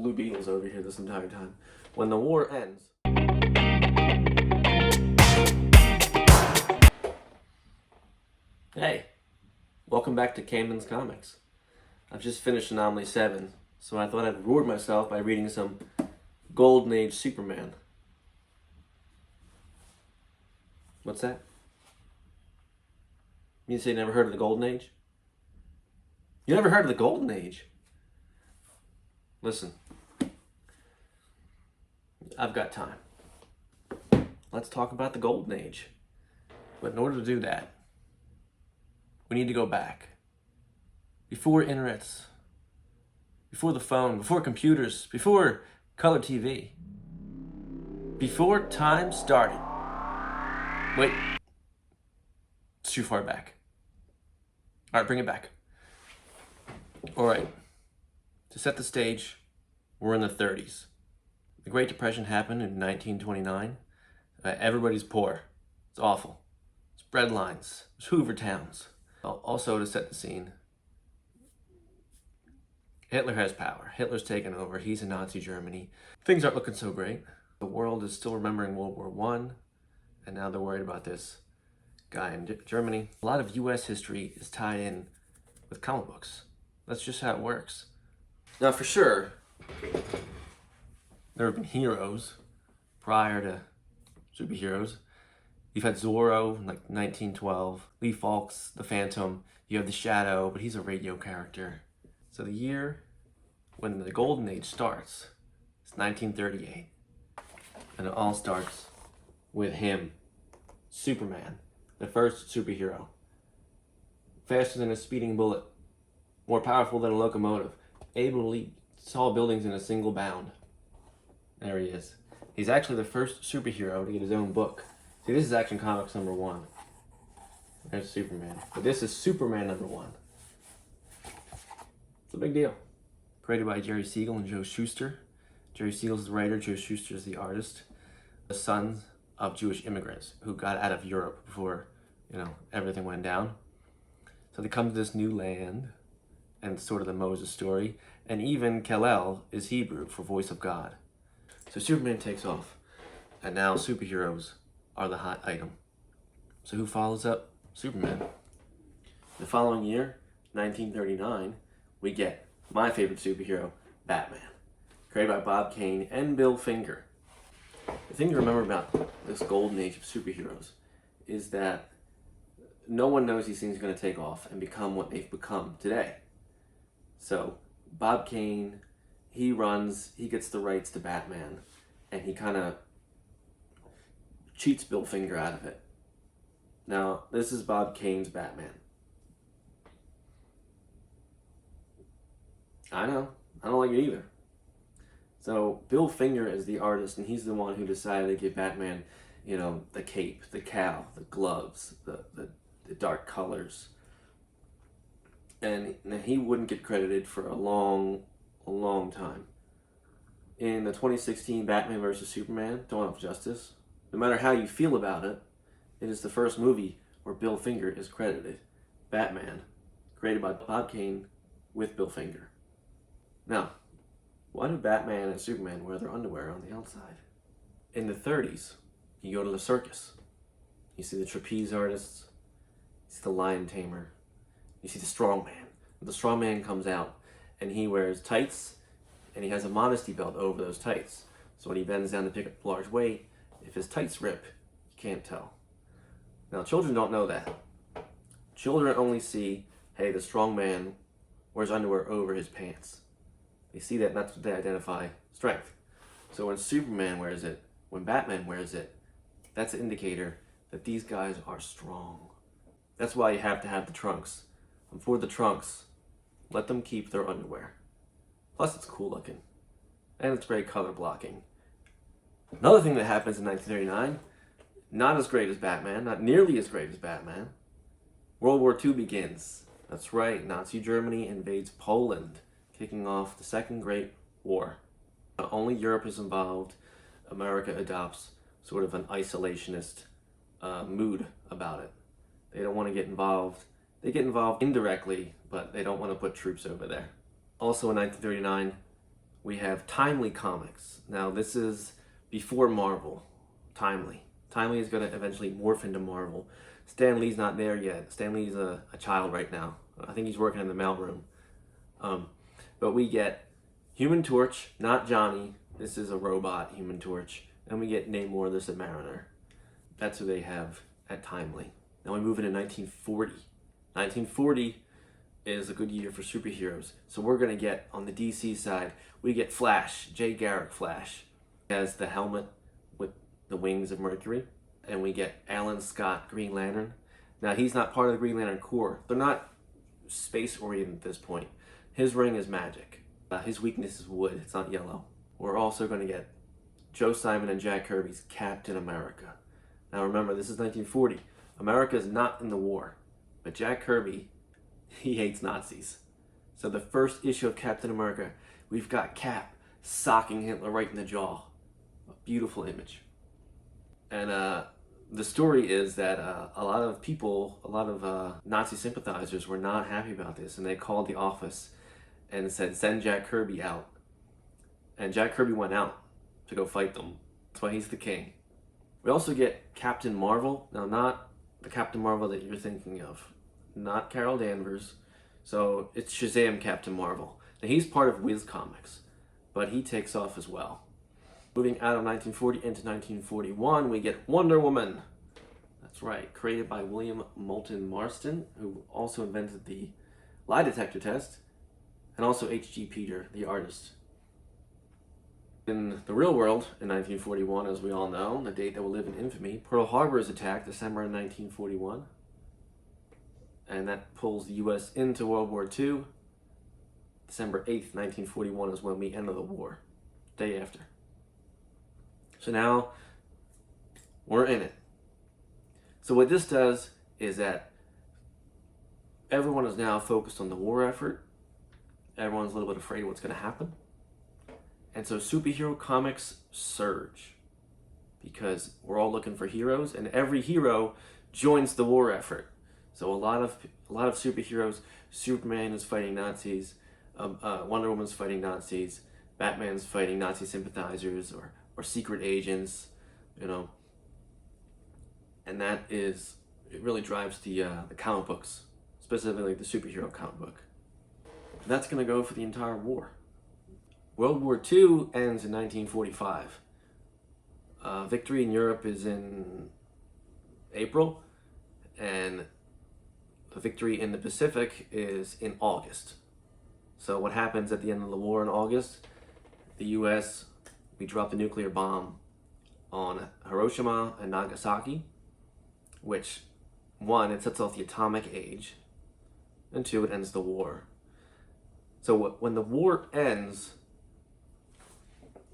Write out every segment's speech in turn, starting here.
Blue Beetles over here this entire time. When the war ends. Hey, welcome back to Cayman's Comics. I've just finished Anomaly 7, so I thought I'd reward myself by reading some Golden Age Superman. What's that? You say you never heard of the Golden Age? You never heard of the Golden Age? Listen, I've got time. Let's talk about the Golden Age. But in order to do that, we need to go back. Before internets, before the phone, before computers, before color TV. Before time started. Wait, it's too far back. All right, bring it back. All right, to set the stage, we're in the 30s. The Great Depression happened in 1929. Everybody's poor. It's awful. It's bread lines. It's Hoover Towns. Also, to set the scene, Hitler has power. Hitler's taken over. He's in Nazi Germany. Things aren't looking so great. The world is still remembering World War I, and now they're worried about this guy in Germany. A lot of U.S. history is tied in with comic books. That's just how it works. Now, for sure, there have been heroes prior to superheroes. You've had Zorro in like 1912, Lee Falk's The Phantom, you have the Shadow, but he's a radio character. So the year when the Golden Age starts is 1938. And it all starts with him, Superman, the first superhero. Faster than a speeding bullet, more powerful than a locomotive, able to leap tall buildings in a single bound. There he is. He's actually the first superhero to get his own book. See, this is Action Comics #1. There's Superman. But this is Superman #1. It's a big deal. Created by Jerry Siegel and Joe Shuster. Jerry Siegel's the writer, Joe Shuster's the artist. The sons of Jewish immigrants who got out of Europe before, everything went down. So they come to this new land, and it's sort of the Moses story. And even Kal-El is Hebrew for voice of God. So Superman takes off, and now superheroes are the hot item. So who follows up Superman? The following year, 1939, we get my favorite superhero, Batman, created by Bob Kane and Bill Finger. The thing to remember about this golden age of superheroes is that no one knows these things are going to take off and become what they've become today. So Bob Kane, he gets the rights to Batman, and he kind of cheats Bill Finger out of it. Now, this is Bob Kane's Batman. I know, I don't like it either. So Bill Finger is the artist, and he's the one who decided to give Batman, the cape, the cowl, the gloves, the dark colors. And he wouldn't get credited for a long time. In the 2016 Batman vs. Superman, Dawn of Justice, no matter how you feel about it, it is the first movie where Bill Finger is credited. Batman, created by Bob Kane with Bill Finger. Now, why do Batman and Superman wear their underwear on the outside? In the 30s, you go to the circus. You see the trapeze artists, you see the lion tamer, you see the strongman. The strongman comes out, and he wears tights, and he has a modesty belt over those tights. So when he bends down to pick up large weight, if his tights rip, you can't tell. Now, children don't know that. Children only see, hey, the strongman wears underwear over his pants. They see that, and that's what they identify strength. So when Superman wears it, when Batman wears it, that's an indicator that these guys are strong. That's why you have to have the trunks. And for the trunks, let them keep their underwear. Plus, it's cool looking. And it's great color blocking. Another thing that happens in 1939, not as great as Batman, not nearly as great as Batman. World War II begins. That's right, Nazi Germany invades Poland, kicking off the Second Great War. Not only Europe is involved, America adopts sort of an isolationist mood about it. They don't want to get involved. They get involved indirectly, but they don't want to put troops over there. Also in 1939, we have Timely Comics. Now this is before Marvel. Timely. Timely is going to eventually morph into Marvel. Stan Lee's not there yet. Stan Lee's a child right now. I think he's working in the mailroom. But we get Human Torch, not Johnny. This is a robot Human Torch. And we get Namor the Submariner. That's who they have at Timely. Now we move into 1940. 1940 is a good year for superheroes. So we're going to get, on the DC side, we get Flash, Jay Garrick Flash. He has the helmet with the wings of Mercury. And we get Alan Scott, Green Lantern. Now he's not part of the Green Lantern Corps. They're not space-oriented at this point. His ring is magic. His weakness is wood. It's not yellow. We're also going to get Joe Simon and Jack Kirby's Captain America. Now remember, this is 1940. America is not in the war. But Jack Kirby, he hates Nazis. So the first issue of Captain America, we've got Cap socking Hitler right in the jaw. A beautiful image. And the story is that a lot of people, a lot of Nazi sympathizers were not happy about this, and they called the office and said, send Jack Kirby out. And Jack Kirby went out to go fight them. That's why he's the king. We also get Captain Marvel. Now, not the Captain Marvel that you're thinking of. Not Carol Danvers. So it's Shazam Captain Marvel. Now, he's part of Wiz Comics, but he takes off as well. Moving out of 1940 into 1941, we get Wonder Woman. That's right, created by William Moulton Marston, who also invented the lie detector test, and also H.G. Peter, the artist. In the real world, in 1941, as we all know, the date that will live in infamy, Pearl Harbor is attacked December 1941, and that pulls the U.S. into World War II. December 8th, 1941 is when we enter the war, day after. So now, we're in it. So what this does is that everyone is now focused on the war effort. Everyone's a little bit afraid of what's going to happen. And so superhero comics surge because we're all looking for heroes, and every hero joins the war effort. So a lot of superheroes. Superman is fighting Nazis. Wonder Woman's fighting Nazis. Batman's fighting Nazi sympathizers or secret agents, you know. And that is, it really drives the comic books, specifically the superhero comic book. That's going to go for the entire war. World War II ends in 1945. Victory in Europe is in April, and the victory in the Pacific is in August. So what happens at the end of the war in August? The U.S., we drop the nuclear bomb on Hiroshima and Nagasaki, which, one, it sets off the atomic age, and two, it ends the war. So when the war ends,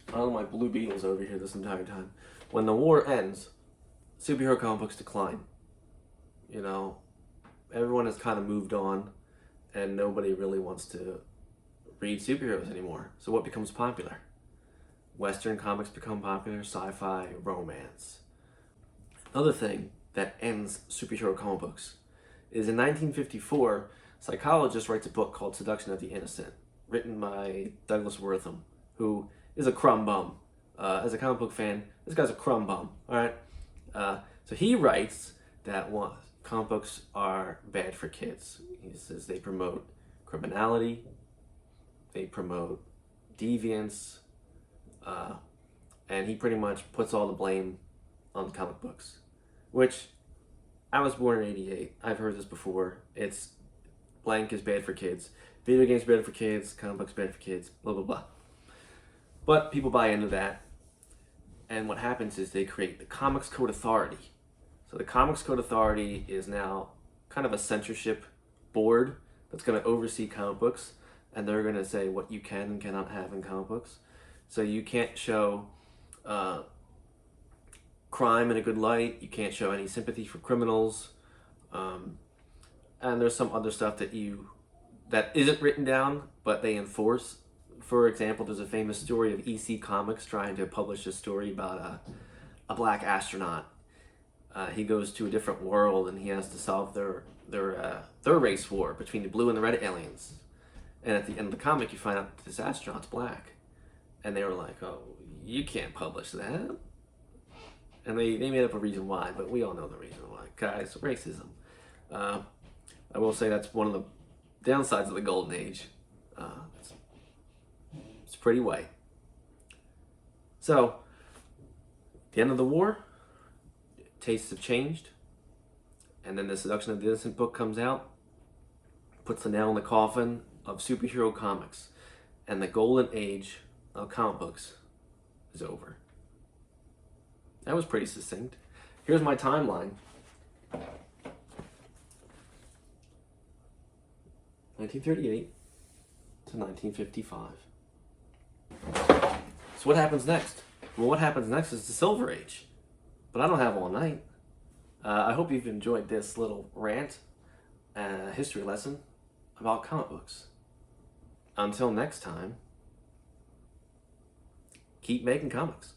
I don't know, my Blue Beetle's over here this entire time. When the war ends, superhero comic books decline. You know, everyone has kind of moved on, and nobody really wants to read superheroes anymore. So what becomes popular? Western comics become popular, sci-fi, romance. Another thing that ends superhero comic books is in 1954, a psychologist writes a book called Seduction of the Innocent, written by Douglas Wortham, who is a crumb bum. As a comic book fan, this guy's a crumb bum, all right? So he writes that comic books are bad for kids. He says they promote criminality, they promote deviance, and he pretty much puts all the blame on comic books, which I was born in 88. I've heard this before. It's blank is bad for kids. Video games bad for kids, comic books bad for kids, blah, blah, blah. But people buy into that. And what happens is they create the Comics Code Authority. So the Comics Code Authority is now kind of a censorship board that's going to oversee comic books. And they're going to say what you can and cannot have in comic books. So you can't show crime in a good light. You can't show any sympathy for criminals. And there's some other stuff that isn't written down, but they enforce. For example, there's a famous story of EC Comics trying to publish a story about a black astronaut. He goes to a different world and he has to solve their race war between the blue and the red aliens. And at the end of the comic, you find out that this astronaut's black. and they were like, "Oh, you can't publish that." And they made up a reason why, but we all know the reason why. Guys, racism. I will say that's one of the downsides of the Golden Age. It's pretty white. So, the end of the war, tastes have changed, and then the Seduction of the Innocent book comes out, puts the nail in the coffin of superhero comics, and the Golden Age of comic books is over. That was pretty succinct. Here's my timeline. 1938 to 1955. So what happens next? Well, what happens next is the Silver Age. But I don't have all night. I hope you've enjoyed this little rant, history lesson about comic books. Until next time, keep making comics.